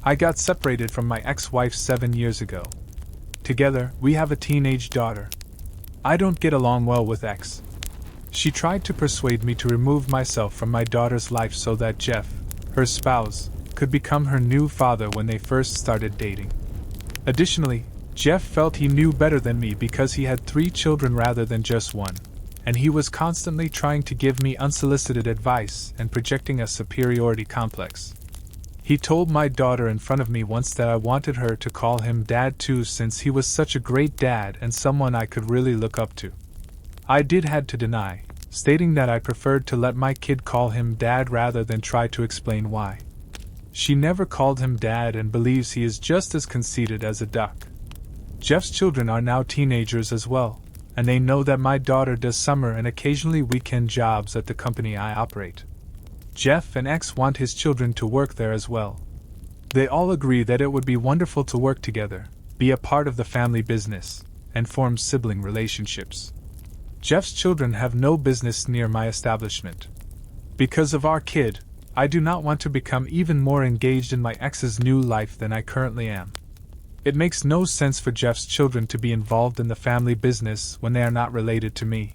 I got separated from my ex-wife 7 years ago. Together, we have a teenage daughter. I don't get along well with ex. She tried to persuade me to remove myself from my daughter's life so that Jeff, her spouse, could become her new father when they first started dating. Additionally, Jeff felt he knew better than me because he had 3 children rather than just one, and he was constantly trying to give me unsolicited advice and projecting a superiority complex. He told my daughter in front of me once that I wanted her to call him Dad too since he was such a great dad and someone I could really look up to. I had to deny, stating that I preferred to let my kid call him Dad rather than try to explain why. She never called him Dad and believes he is just as conceited as a duck. Jeff's children are now teenagers as well, and they know that my daughter does summer and occasionally weekend jobs at the company I operate. Jeff and ex want his children to work there as well. They all agree that it would be wonderful to work together, be a part of the family business, and form sibling relationships. Jeff's children have no business near my establishment. Because of our kid, I do not want to become even more engaged in my ex's new life than I currently am. It makes no sense for Jeff's children to be involved in the family business when they are not related to me.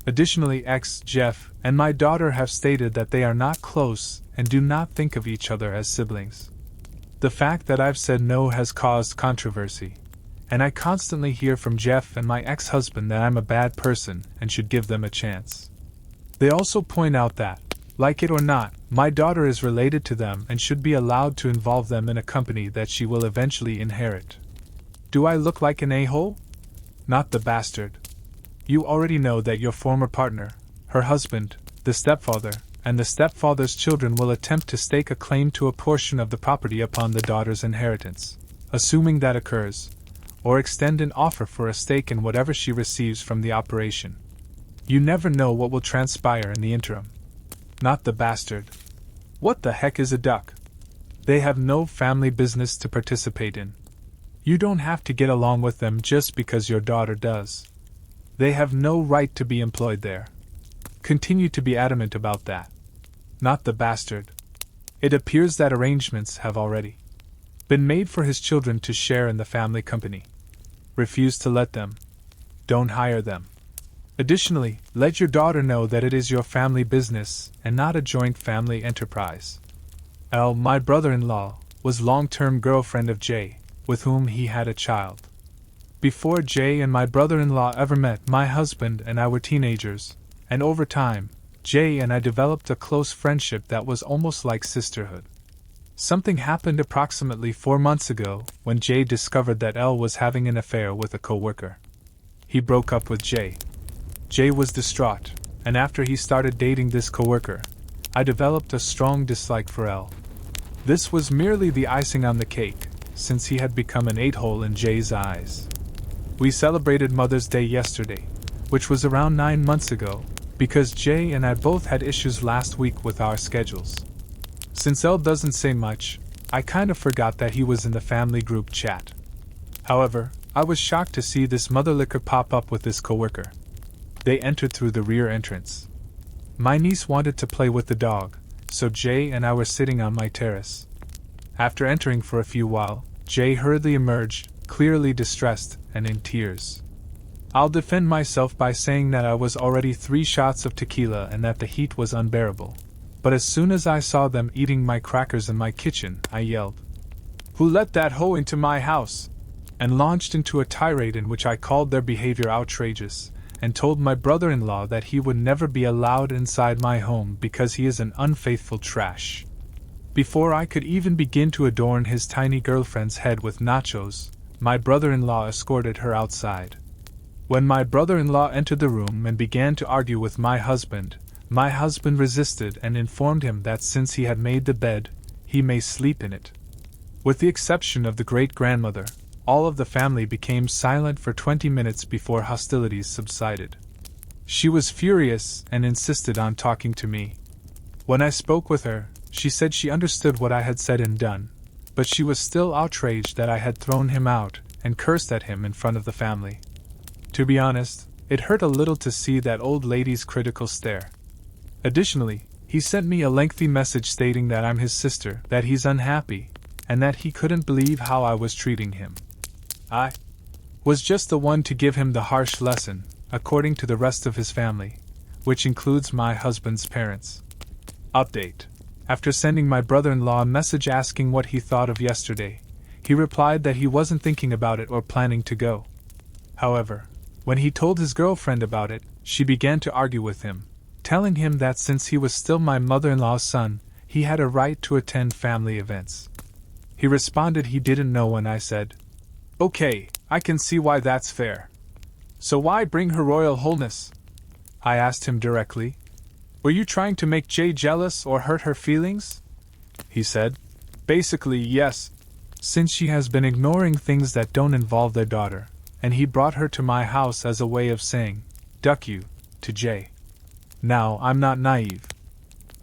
Additionally, Jeff, and my daughter have stated that they are not close and do not think of each other as siblings. The fact that I've said no has caused controversy, and I constantly hear from Jeff and my ex-husband that I'm a bad person and should give them a chance. They also point out that, like it or not, my daughter is related to them and should be allowed to involve them in a company that she will eventually inherit. Do I look like an a-hole? Not the bastard. You already know that your former partner, her husband, the stepfather, and the stepfather's children will attempt to stake a claim to a portion of the property upon the daughter's inheritance, assuming that occurs, or extend an offer for a stake in whatever she receives from the operation. You never know what will transpire in the interim. Not the bastard. What the heck is a duck? They have no family business to participate in. You don't have to get along with them just because your daughter does. They have no right to be employed there. Continue to be adamant about that. Not the bastard. It appears that arrangements have already been made for his children to share in the family company. Refuse to let them. Don't hire them. Additionally, let your daughter know that it is your family business and not a joint family enterprise. L, my brother-in-law, was long-term girlfriend of Jay, with whom he had a child. Before Jay and my brother-in-law ever met, my husband and I were teenagers, and over time, Jay and I developed a close friendship that was almost like sisterhood. Something happened approximately 4 months ago when Jay discovered that L was having an affair with a co-worker. He broke up with Jay. Jay was distraught, and after he started dating this coworker, I developed a strong dislike for L. This was merely the icing on the cake, since he had become an 8-hole in Jay's eyes. We celebrated Mother's Day yesterday, which was around 9 months ago, because Jay and I both had issues last week with our schedules. Since L doesn't say much, I kind of forgot that he was in the family group chat. However, I was shocked to see this motherlicker pop up with this coworker. They entered through the rear entrance. My niece wanted to play with the dog, so Jay and I were sitting on my terrace. After entering for a few while, Jay hurriedly emerged, clearly distressed and in tears. I'll defend myself by saying that I was already 3 shots of tequila and that the heat was unbearable. But as soon as I saw them eating my crackers in my kitchen, I yelled, "Who let that hoe into my house?" and launched into a tirade in which I called their behavior outrageous, and told my brother-in-law that he would never be allowed inside my home because he is an unfaithful trash. Before I could even begin to adorn his tiny girlfriend's head with nachos, my brother-in-law escorted her outside. When my brother-in-law entered the room and began to argue with my husband resisted and informed him that since he had made the bed, he may sleep in it. With the exception of the great-grandmother, all of the family became silent for 20 minutes before hostilities subsided. She was furious and insisted on talking to me. When I spoke with her, she said she understood what I had said and done, but she was still outraged that I had thrown him out and cursed at him in front of the family. To be honest, it hurt a little to see that old lady's critical stare. Additionally, he sent me a lengthy message stating that I'm his sister, that he's unhappy, and that he couldn't believe how I was treating him. I was just the one to give him the harsh lesson, according to the rest of his family, which includes my husband's parents. Update. After sending my brother-in-law a message asking what he thought of yesterday, he replied that he wasn't thinking about it or planning to go. However, when he told his girlfriend about it, she began to argue with him, telling him that since he was still my mother-in-law's son, he had a right to attend family events. He responded he didn't know when I said, "Okay, I can see why that's fair. So why bring her royal wholeness?" I asked him directly. "Were you trying to make Jay jealous or hurt her feelings?" He said, "Basically, yes. Since she has been ignoring things that don't involve their daughter, and he brought her to my house as a way of saying, 'Duck you,' to Jay." Now, I'm not naive.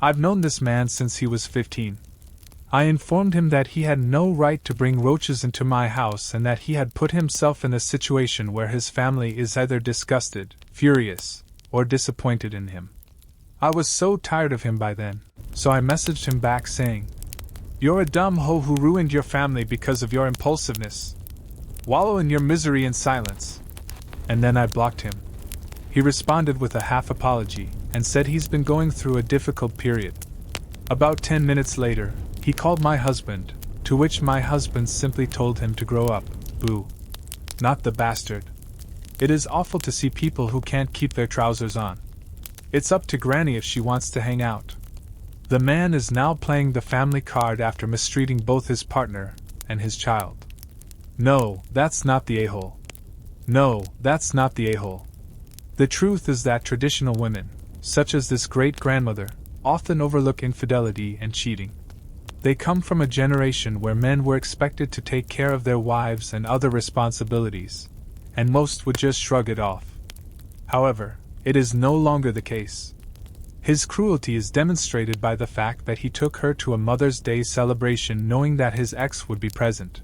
I've known this man since he was 15. I informed him that he had no right to bring roaches into my house and that he had put himself in a situation where his family is either disgusted, furious, or disappointed in him. I was so tired of him by then, so I messaged him back saying, "You're a dumb hoe who ruined your family because of your impulsiveness. Wallow in your misery in silence." And then I blocked him. He responded with a half apology and said he's been going through a difficult period. About 10 minutes later, he called my husband, to which my husband simply told him to grow up, boo. Not the bastard. It is awful to see people who can't keep their trousers on. It's up to Granny if she wants to hang out. The man is now playing the family card after mistreating both his partner and his child. No, that's not the a-hole. No, that's not the a-hole. The truth is that traditional women, such as this great-grandmother, often overlook infidelity and cheating. They come from a generation where men were expected to take care of their wives and other responsibilities, and most would just shrug it off. However, it is no longer the case. His cruelty is demonstrated by the fact that he took her to a Mother's Day celebration knowing that his ex would be present.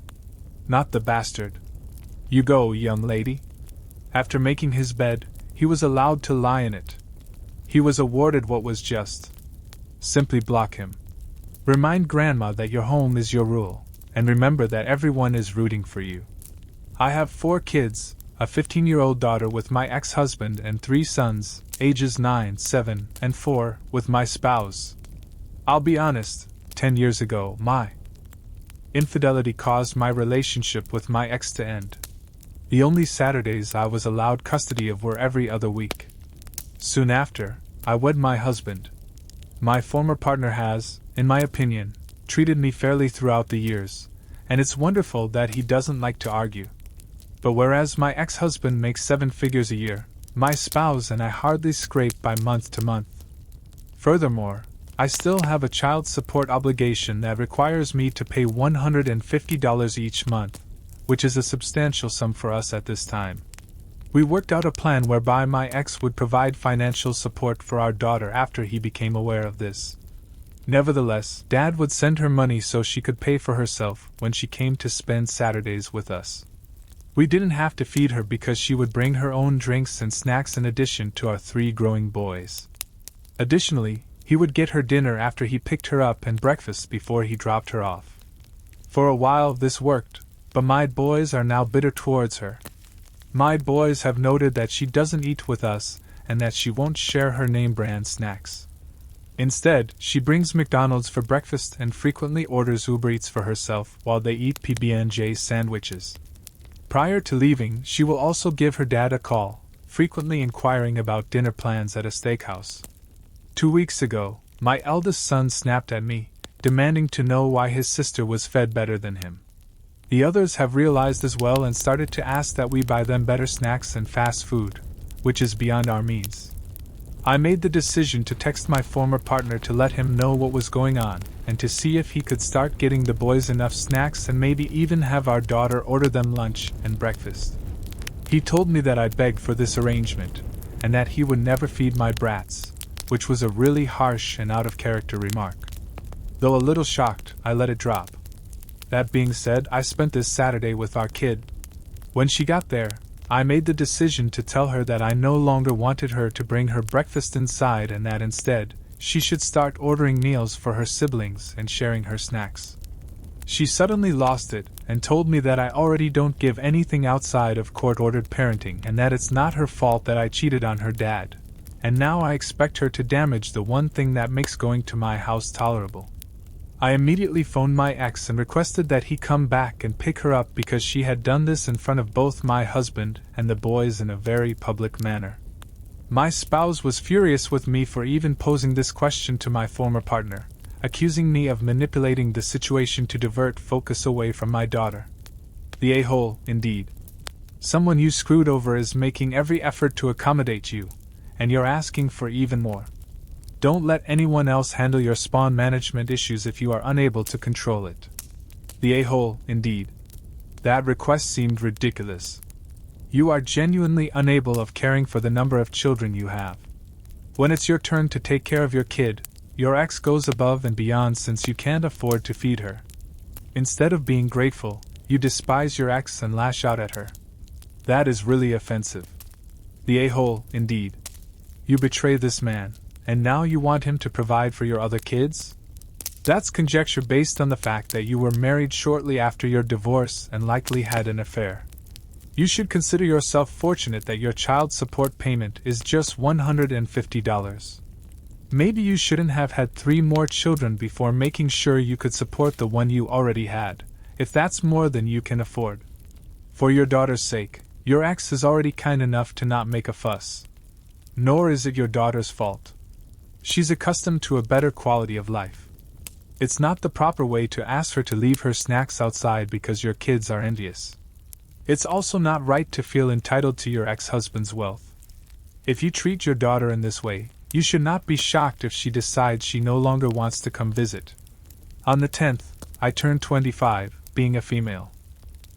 Not the bastard. You go, young lady. After making his bed, he was allowed to lie in it. He was awarded what was just. Simply block him. Remind Grandma that your home is your rule, and remember that everyone is rooting for you. I have 4 kids, a 15-year-old daughter with my ex-husband and 3 sons, ages 9, 7, and 4, with my spouse. I'll be honest, 10 years ago, my infidelity caused my relationship with my ex to end. The only Saturdays I was allowed custody of were every other week. Soon after, I wed my husband. My former partner has, in my opinion, treated me fairly throughout the years, and it's wonderful that he doesn't like to argue. But whereas my ex-husband makes 7 figures a year, my spouse and I hardly scrape by month to month. Furthermore, I still have a child support obligation that requires me to pay $150 each month, which is a substantial sum for us at this time. We worked out a plan whereby my ex would provide financial support for our daughter after he became aware of this. Nevertheless, Dad would send her money so she could pay for herself when she came to spend Saturdays with us. We didn't have to feed her because she would bring her own drinks and snacks in addition to our 3 growing boys. Additionally, he would get her dinner after he picked her up and breakfast before he dropped her off. For a while this worked, but my boys are now bitter towards her. My boys have noted that she doesn't eat with us and that she won't share her name-brand snacks. Instead, she brings McDonald's for breakfast and frequently orders Uber Eats for herself while they eat PB&J sandwiches. Prior to leaving, she will also give her dad a call, frequently inquiring about dinner plans at a steakhouse. 2 weeks ago, my eldest son snapped at me, demanding to know why his sister was fed better than him. The others have realized as well and started to ask that we buy them better snacks and fast food, which is beyond our means. I made the decision to text my former partner to let him know what was going on, and to see if he could start getting the boys enough snacks and maybe even have our daughter order them lunch and breakfast. He told me that I begged for this arrangement, and that he would never feed my brats, which was a really harsh and out-of-character remark. Though a little shocked, I let it drop. That being said, I spent this Saturday with our kid. When she got there, I made the decision to tell her that I no longer wanted her to bring her breakfast inside and that instead, she should start ordering meals for her siblings and sharing her snacks. She suddenly lost it and told me that I already don't give anything outside of court-ordered parenting and that it's not her fault that I cheated on her dad. And now I expect her to damage the one thing that makes going to my house tolerable. I immediately phoned my ex and requested that he come back and pick her up because she had done this in front of both my husband and the boys in a very public manner. My spouse was furious with me for even posing this question to my former partner, accusing me of manipulating the situation to divert focus away from my daughter. The a-hole, indeed. Someone you screwed over is making every effort to accommodate you, and you're asking for even more. Don't let anyone else handle your spawn management issues if you are unable to control it. The a-hole, indeed. That request seemed ridiculous. You are genuinely unable of caring for the number of children you have. When it's your turn to take care of your kid, your ex goes above and beyond since you can't afford to feed her. Instead of being grateful, you despise your ex and lash out at her. That is really offensive. The a-hole, indeed. You betray this man, and now you want him to provide for your other kids? That's conjecture based on the fact that you were married shortly after your divorce and likely had an affair. You should consider yourself fortunate that your child support payment is just $150. Maybe you shouldn't have had 3 more children before making sure you could support the one you already had, if that's more than you can afford. For your daughter's sake, your ex is already kind enough to not make a fuss. Nor is it your daughter's fault. She's accustomed to a better quality of life. It's not the proper way to ask her to leave her snacks outside because your kids are envious. It's also not right to feel entitled to your ex-husband's wealth. If you treat your daughter in this way, you should not be shocked if she decides she no longer wants to come visit. On the 10th, I turned 25, being a female.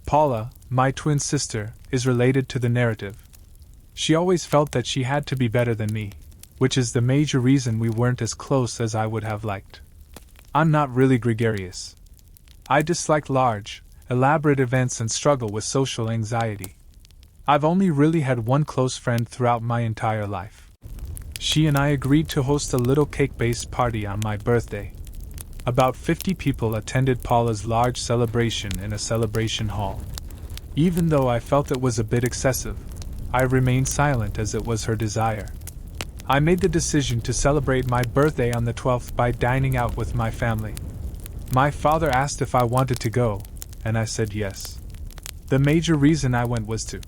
Paula, my twin sister, is related to the narrative. She always felt that she had to be better than me, which is the major reason we weren't as close as I would have liked. I'm not really gregarious. I dislike large, elaborate events and struggle with social anxiety. I've only really had one close friend throughout my entire life. She and I agreed to host a little cake-based party on my birthday. About 50 people attended Paula's large celebration in a celebration hall. Even though I felt it was a bit excessive, I remained silent as it was her desire. I made the decision to celebrate my birthday on the 12th by dining out with my family. My father asked if I wanted to go, and I said yes. The major reason I went was to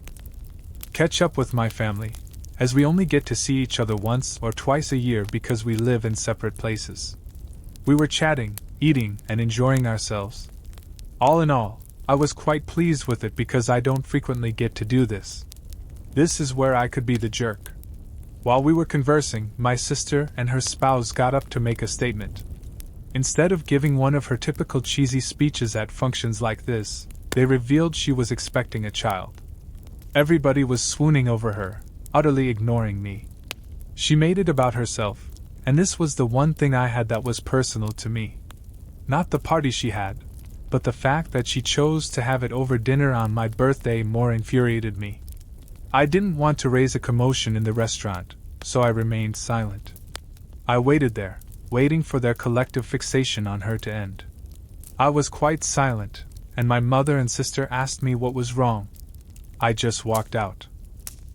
catch up with my family, as we only get to see each other once or twice a year because we live in separate places. We were chatting, eating, and enjoying ourselves. All in all, I was quite pleased with it because I don't frequently get to do this. This is where I could be the jerk. While we were conversing, my sister and her spouse got up to make a statement. Instead of giving one of her typical cheesy speeches at functions like this, they revealed she was expecting a child. Everybody was swooning over her, utterly ignoring me. She made it about herself, and this was the one thing I had that was personal to me. Not the party she had, but the fact that she chose to have it over dinner on my birthday more infuriated me. I didn't want to raise a commotion in the restaurant, so I remained silent. I waited there, waiting for their collective fixation on her to end. I was quite silent, and my mother and sister asked me what was wrong. I just walked out.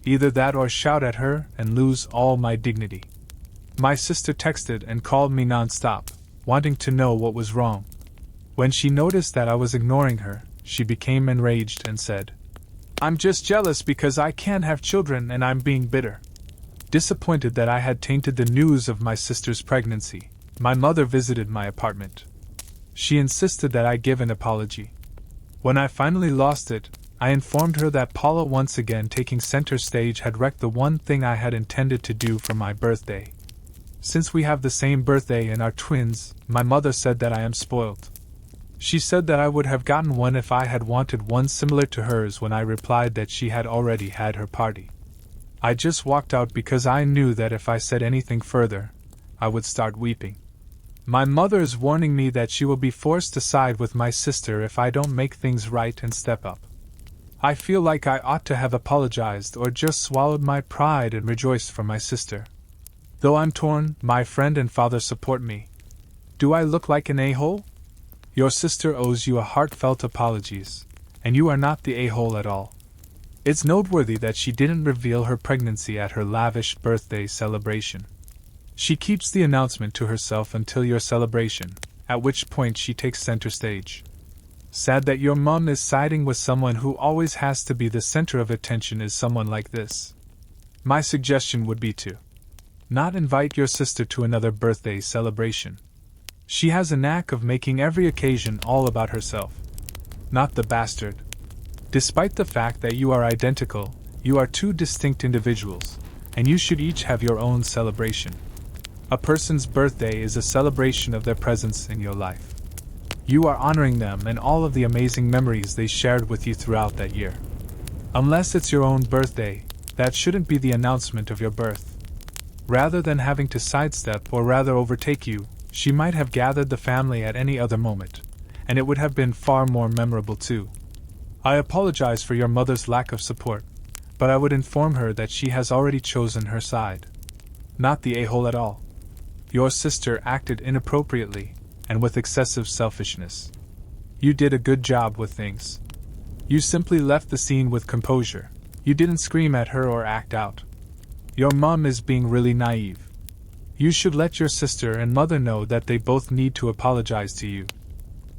Either that or shout at her and lose all my dignity. My sister texted and called me non-stop, wanting to know what was wrong. When she noticed that I was ignoring her, she became enraged and said, "I'm just jealous because I can't have children and I'm being bitter." Disappointed that I had tainted the news of my sister's pregnancy, my mother visited my apartment. She insisted that I give an apology. When I finally lost it, I informed her that Paula once again taking center stage had wrecked the one thing I had intended to do for my birthday. Since we have the same birthday and are twins, my mother said that I am spoiled. She said that I would have gotten one if I had wanted one similar to hers when I replied that she had already had her party. I just walked out because I knew that if I said anything further, I would start weeping. My mother is warning me that she will be forced to side with my sister if I don't make things right and step up. I feel like I ought to have apologized or just swallowed my pride and rejoiced for my sister. Though I'm torn, my friend and father support me. Do I look like an a-hole? Your sister owes you a heartfelt apologies, and you are not the a-hole at all. It's noteworthy that she didn't reveal her pregnancy at her lavish birthday celebration. She keeps the announcement to herself until your celebration, at which point she takes center stage. Sad that your mom is siding with someone who always has to be the center of attention is someone like this. My suggestion would be to not invite your sister to another birthday celebration. She has a knack of making every occasion all about herself. Not the bastard. Despite the fact that you are identical, you are two distinct individuals, and you should each have your own celebration. A person's birthday is a celebration of their presence in your life. You are honoring them and all of the amazing memories they shared with you throughout that year. Unless it's your own birthday, that shouldn't be the announcement of your birth. Rather than having to sidestep or rather overtake you, she might have gathered the family at any other moment, and it would have been far more memorable too. I apologize for your mother's lack of support, but I would inform her that she has already chosen her side. Not the a-hole at all. Your sister acted inappropriately, and with excessive selfishness. You did a good job with things. You simply left the scene with composure. You didn't scream at her or act out. Your mom is being really naive. You should let your sister and mother know that they both need to apologize to you.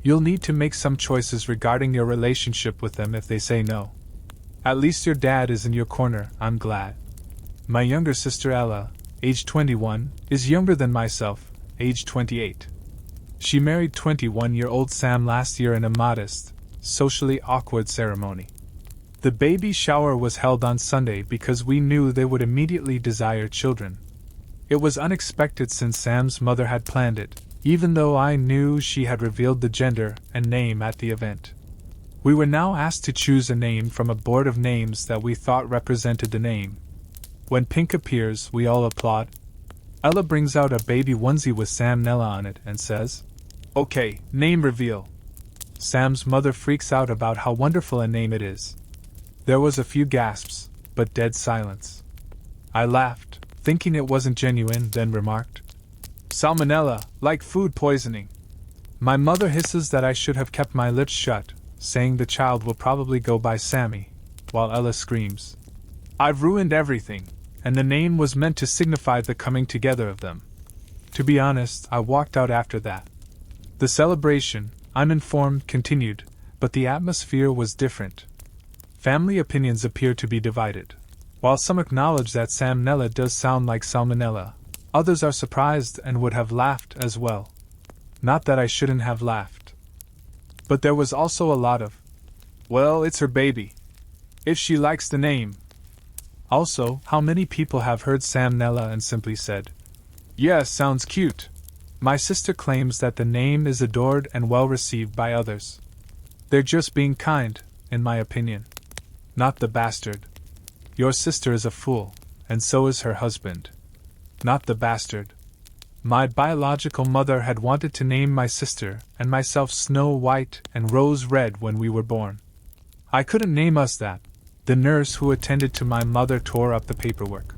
You'll need to make some choices regarding your relationship with them if they say no. At least your dad is in your corner, I'm glad. My younger sister Ella, age 21, is younger than myself, age 28. She married 21-year-old Sam last year in a modest, socially awkward ceremony. The baby shower was held on Sunday because we knew they would immediately desire children. It was unexpected since Sam's mother had planned it, even though I knew she had revealed the gender and name at the event. We were now asked to choose a name from a board of names that we thought represented the name. When pink appears, we all applaud. Ella brings out a baby onesie with Sam Nella on it and says, "Okay, name reveal." Sam's mother freaks out about how wonderful a name it is. There was a few gasps, but dead silence. I laughed, thinking it wasn't genuine, then remarked, "Salmonella, like food poisoning." My mother hisses that I should have kept my lips shut, saying the child will probably go by Sammy, while Ella screams, "I've ruined everything," and the name was meant to signify the coming together of them. To be honest, I walked out after that. The celebration, I'm informed, continued, but the atmosphere was different. Family opinions appear to be divided. While some acknowledge that Sam Nella does sound like salmonella, others are surprised and would have laughed as well. Not that I shouldn't have laughed. But there was also a lot of, "Well, it's her baby. If she likes the name." Also, how many people have heard Sam Nella and simply said, "Yes, sounds cute." My sister claims that the name is adored and well received by others. They're just being kind, in my opinion. Not the bastard. Your sister is a fool, and so is her husband. Not the bastard. My biological mother had wanted to name my sister and myself Snow White and Rose Red when we were born. I couldn't name us that. The nurse who attended to my mother tore up the paperwork.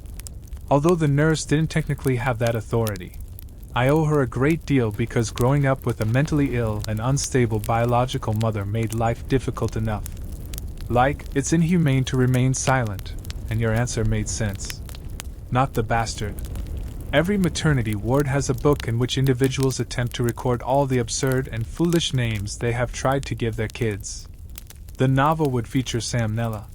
Although the nurse didn't technically have that authority, I owe her a great deal because growing up with a mentally ill and unstable biological mother made life difficult enough. Like, it's inhumane to remain silent, and your answer made sense. Not the bastard. Every maternity ward has a book in which individuals attempt to record all the absurd and foolish names they have tried to give their kids. The novel would feature Sam Nella.